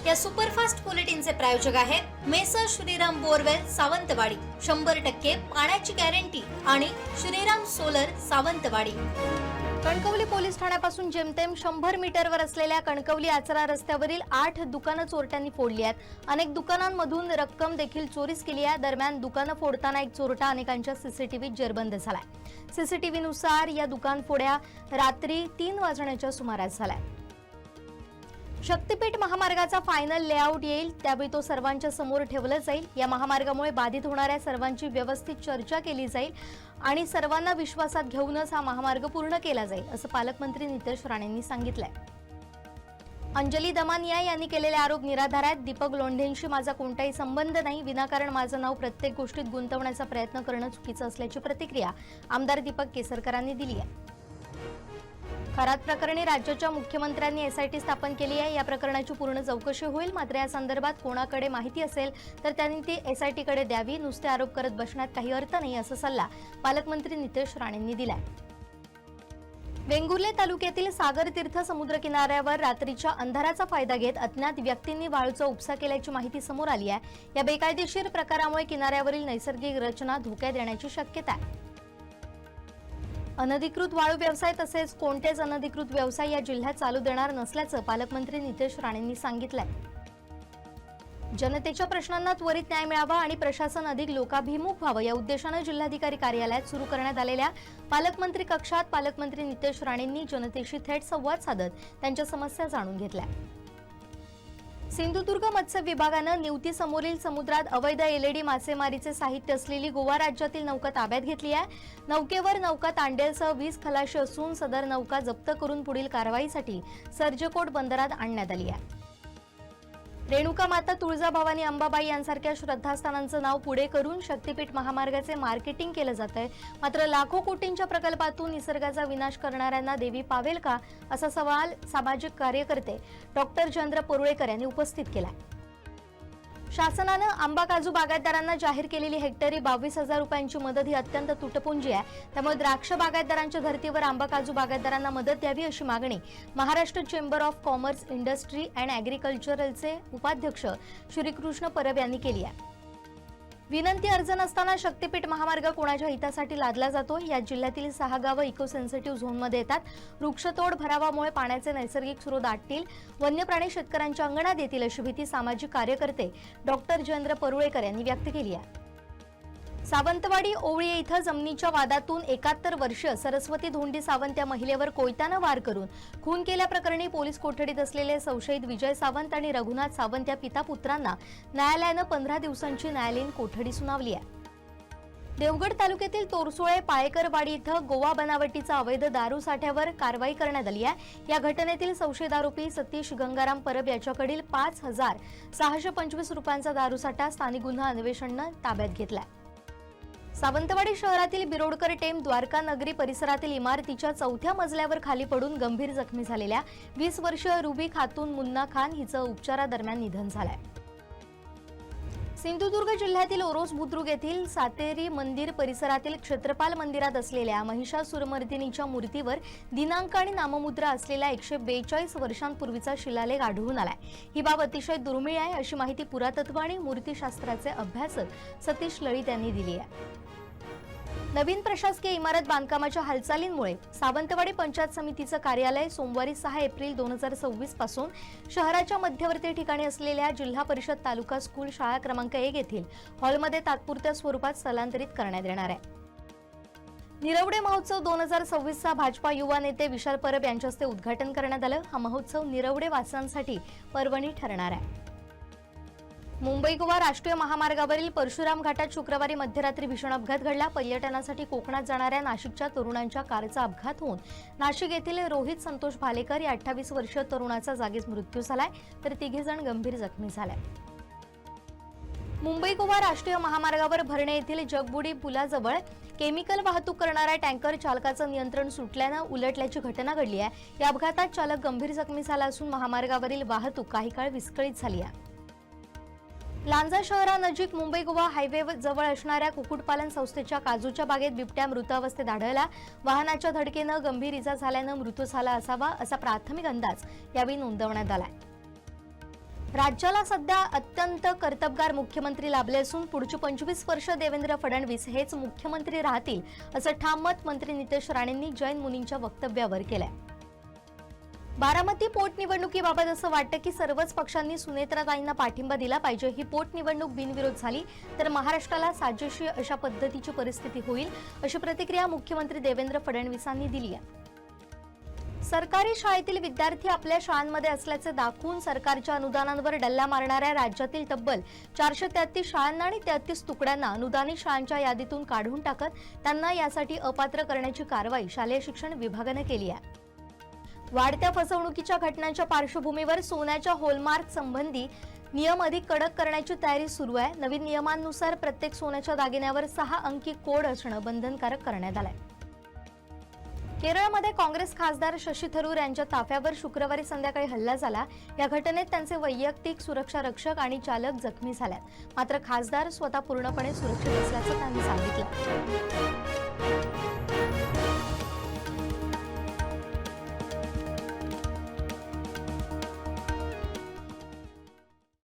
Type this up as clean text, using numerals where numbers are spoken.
या सुपरफास्ट बुलेटिनचे प्रायोजक आहेत मेसर श्रीराम बोरवेल सावंतवाडी, 100% पाण्याची गॅरंटी आणि श्रीराम सोलर सावंतवाडी। कणकवली पोलीस ठाण्यापासून जेमतेम 100 मीटरवर असलेल्या कणकवली आचरा रस्त्यावरील 8 दुकानं चोरट्यांनी फोडली आहेत। अनेक दुकानांमधून रक्कम देखील चोरीस केली आहे। दरम्यान दुकानं फोडताना एक चोरटा अनेकांच्या सीसीटीव्हीत जेरबंद झालाय। सीसीटीव्हीनुसार या दुकान फोड्या रात्री 3 वाजण्याच्या सुमारास झाल्या। शक्तीपीठ महामार्गाचा फायनल लेआउट येईल, त्यावेळी तो सर्वांच्या समोर ठेवला जाईल। या महामार्गामुळे बाधित होणाऱ्या सर्वांची व्यवस्थित चर्चा केली जाईल आणि सर्वांना विश्वासात घेऊनच हा महामार्ग पूर्ण केला जाईल, असं पालकमंत्री नितेश राणेंनी सांगितलंय। अंजली दमानिया यांनी केलेले आरोप निराधार आहेत। दीपक लोंढेंशी माझा कोणताही संबंध नाही, विनाकारण माझं नाव प्रत्येक गोष्टीत गुंतवण्याचा प्रयत्न करणं चुकीचं असल्याची प्रतिक्रिया आमदार दीपक केसरकरांनी दिली आहे। खरात प्रकरणी राज्याच्या मुख्यमंत्र्यांनी एसआयटी स्थापन केली आहे। या प्रकरणाची पूर्ण चौकशी होईल, मात्र या संदर्भात कोणाकडे माहिती असेल तर त्यांनी ती एसआयटीकडे द्यावी। नुसते आरोप करत बसण्यात काही अर्थ नाही, असा सल्ला पालकमंत्री नितेश राणेंनी दिलाय। वेंगुर्ले तालुक्यातील सागर तीर्थ समुद्र किनाऱ्यावर रात्रीच्या अंधाराचा फायदा घेत अज्ञात व्यक्तींनी वाळूचा उपसा केल्याची माहिती समोर आली आहे। या बेकायदेशीर प्रकारामुळे किनाऱ्यावरील नैसर्गिक रचना धोक्यात येण्याची शक्यता आहे। अनधिकृत वाळू व्यवसाय तसेच कोणतेच अनधिकृत व्यवसाय या जिल्ह्यात चालू देणार नसल्याचं पालकमंत्री नितेश राणेंनी सांगितलंय। जनतेच्या प्रश्नांना त्वरित न्याय मिळावा आणि प्रशासन अधिक लोकाभिमुख व्हावं या उद्देशानं जिल्हाधिकारी कार्यालयात सुरू करण्यात आलेल्या पालकमंत्री कक्षात पालकमंत्री नितेश राणेंनी जनतेशी थेट संवाद साधत त्यांच्या समस्या जाणून घेतल्या। सिंधुदुर्ग मत्स्य विभागानं निवती समोरील समुद्रात अवैध एलईडी मासेमारीचे साहित्य असलेली गोवा राज्यातील नौका ताब्यात घेतली आहे। नौकेवर नौका तांडेलसह 20 खलाशी असून सदर नौका जप्त करून पुढील कारवाईसाठी सर्जकोट बंदरात आणण्यात आली आहे। रेणुका माता, तुळजाभवानी, अंबाबाई यांसारख्या श्रद्धास्थानांचं नाव पुढे करून शक्तीपीठ महामार्गाचे मार्केटिंग केलं जातंय, मात्र लाखो कोटींच्या प्रकल्पातून निसर्गाचा विनाश करणाऱ्यांना देवी पावेल का, असा सवाल सामाजिक कार्यकर्ते डॉक्टर चंद्र परुळेकर यांनी उपस्थित केला। शासनानं आंबा काजू बागायतदारांना जाहीर केलेली हेक्टरी 22,000 रुपयांची मदत ही अत्यंत तुटपुंजी आहे। त्यामुळे द्राक्ष बागायतदारांच्या धर्तीवर आंबा काजू बागायतदारांना मदत द्यावी अशी मागणी Maharashtra chamber of commerce, industry and ॲग्रिकल्चरचे उपाध्यक्ष श्रीकृष्ण परब यांनी केली आहे। विनंती अर्ज नसताना शक्तीपीठ महामार्ग कोणाच्या हितासाठी लादला जातो? या जिल्ह्यातील 6 गावं इको सेन्सिटिव्ह झोनमध्ये येतात। वृक्षतोड भरावामुळे पाण्याचे नैसर्गिक स्रोत आटतील, वन्य प्राणी शेतकऱ्यांच्या अंगणात येतील अशी भीती सामाजिक कार्यकर्ते डॉक्टर चंद्र परुळेकर यांनी व्यक्त केली आहे। सावंतवाडी ओवळी इथं जमिनीच्या वादातून 71 वर्ष सरस्वती धोंडी सावंत या महिलेवर कोयत्यानं वार करून खून केल्याप्रकरणी पोलीस कोठडीत असलेले संशयित विजय सावंत आणि रघुनाथ सावंत या पिता पुत्रांना न्यायालयानं 15 दिवसांची न्यायालयीन कोठडी सुनावली आहे। देवगड तालुक्यातील तोरसोळे पाळेकरवाडी इथं गोवा बनावटीचा अवैध दारू साठ्यावर कारवाई करण्यात आली आहे। या घटनेतील संशयित आरोपी सतीश गंगाराम परब याच्याकडील 5,625 रुपयांचा दारूसाठा स्थानिक गुन्हा अन्वेषणनं ताब्यात घेतलाय। सावंतवाडी शहरातील बिरोडकर टेम द्वारका नगरी परिसरातील इमारतीच्या 4थ्या मजल्यावर खाली पडून गंभीर जखमी झालेल्या 20 वर्षीय रुबी खातून मुन्ना खान हिचं उपचारादरम्यान निधन झालंय। सिंधुदुर्ग जिल्ह्यातील ओरोस बुद्रुक येथील सातेरी मंदिर परिसरातील क्षेत्रपाल मंदिरात असलेल्या महिषासुरमर्दिनीच्या मूर्तीवर दिनांक आणि नाममुद्रा असलेला 142 वर्षांपूर्वीचा शिलालेख आढळून आलाय। ही बाब अतिशय दुर्मिळ आहे अशी माहिती पुरातत्व आणि मूर्तीशास्त्राचे अभ्यासक सतीश लळित यांनी दिली आहे। नवीन प्रशासकीय इमारत बांधकामाच्या हालचालींमुळे सावंतवाडी पंचायत समितीचं कार्यालय सोमवारी 6 एप्रिल 2026 पासून शहराच्या मध्यवर्ती ठिकाणी असलेल्या जिल्हा परिषद तालुका स्कूल शाळा क्रमांक 1 येथील हॉलमध्ये तात्पुरत्या स्वरूपात स्थलांतरित करण्यात येणार आहे। निरवडे महोत्सव 2026चा भाजपा युवा नेते विशाल परब यांच्या हस्ते उद्घाटन करण्यात आलं। हा महोत्सव निरवडे वासियांसाठी पर्वणी ठरणार आहे। मुंबई गोवा राष्ट्रीय महामार्गावरील परशुराम घाटात शुक्रवारी मध्यरात्री भीषण अपघात घडला। पर्यटनासाठी कोकणात जाणाऱ्या नाशिकच्या तरुणांच्या कारचा अपघात होऊन नाशिक येथील रोहित संतोष भालेकर या 28 वर्षीय तरुणाचा जागीच मृत्यू झालाय, तर 3 जण गंभीर जखमी झाले। मुंबई गोवा राष्ट्रीय महामार्गावर भरणे येथील जगबुडी पुलाजवळ केमिकल वाहतूक करणाऱ्या टँकर चालकाचं नियंत्रण सुटल्यानं उलटल्याची घटना घडली आहे। या अपघातात चालक गंभीर जखमी झाला असून महामार्गावरील वाहतूक काही काळ विस्कळीत झाली आहे। लांजा शहरानजीक मुंबई गोवा हायवे जवळ असणाऱ्या कुक्कुटपालन संस्थेच्या काजूच्या बागेत बिबट्या मृतावस्थेत आढळला। वाहनाच्या धडकेनं गंभीर इजा झाल्यानं मृत्यू झाला असावा असा प्राथमिक अंदाज यावेळी नोंदवण्यात आलाय। राज्याला सध्या अत्यंत कर्तबगार मुख्यमंत्री लाभले असून पुढची 25 वर्ष देवेंद्र फडणवीस हेच मुख्यमंत्री राहतील असं ठाम मत मंत्री नितेश राणेंनी जैन मुनींच्या वक्तव्यावर केलंय। बारामती पोटनिवडणुकीबाबत असं वाटतं की सर्वच पक्षांनी सुनेत्राताईंना पाठिंबा दिला पाहिजे। ही पोटनिवडणूक बिनविरोध झाली तर महाराष्ट्राला साजेशी अशा पद्धतीची परिस्थिती होईल अशी प्रतिक्रिया मुख्यमंत्री देवेंद्र फडणवीसांनी दिली आहे। सरकारी शाळेतील विद्यार्थी आपल्या शाळांमध्ये असल्याचे दाखवून सरकारच्या अनुदानांवर डल्ला मारणाऱ्या राज्यातील तब्बल 433 शाळांना आणि 33 तुकड्यांना अनुदानित शाळांच्या यादीतून काढून टाकत त्यांना यासाठी अपात्र करण्याची कारवाई शालेय शिक्षण विभागाने केली आहे। वाढत्या फसवणुकीच्या घटनांच्या पार्श्वभूमीवर सोन्याच्या हॉलमार्क संबंधी नियम अधिक कडक करण्याची तयारी सुरू आहे। नवीन नियमांनुसार प्रत्येक सोन्याच्या दागिन्यावर 6 अंकी कोड असणं बंधनकारक करण्यात आलंय। केरळमध्ये काँग्रेस खासदार शशी थरूर यांच्या ताफ्यावर शुक्रवारी संध्याकाळी हल्ला झाला। या घटनेत त्यांचे वैयक्तिक सुरक्षा रक्षक आणि चालक जखमी झाल्यात। मात्र खासदार स्वतः पूर्णपणे सुरक्षित असल्याचं त्यांनी सांगितलं।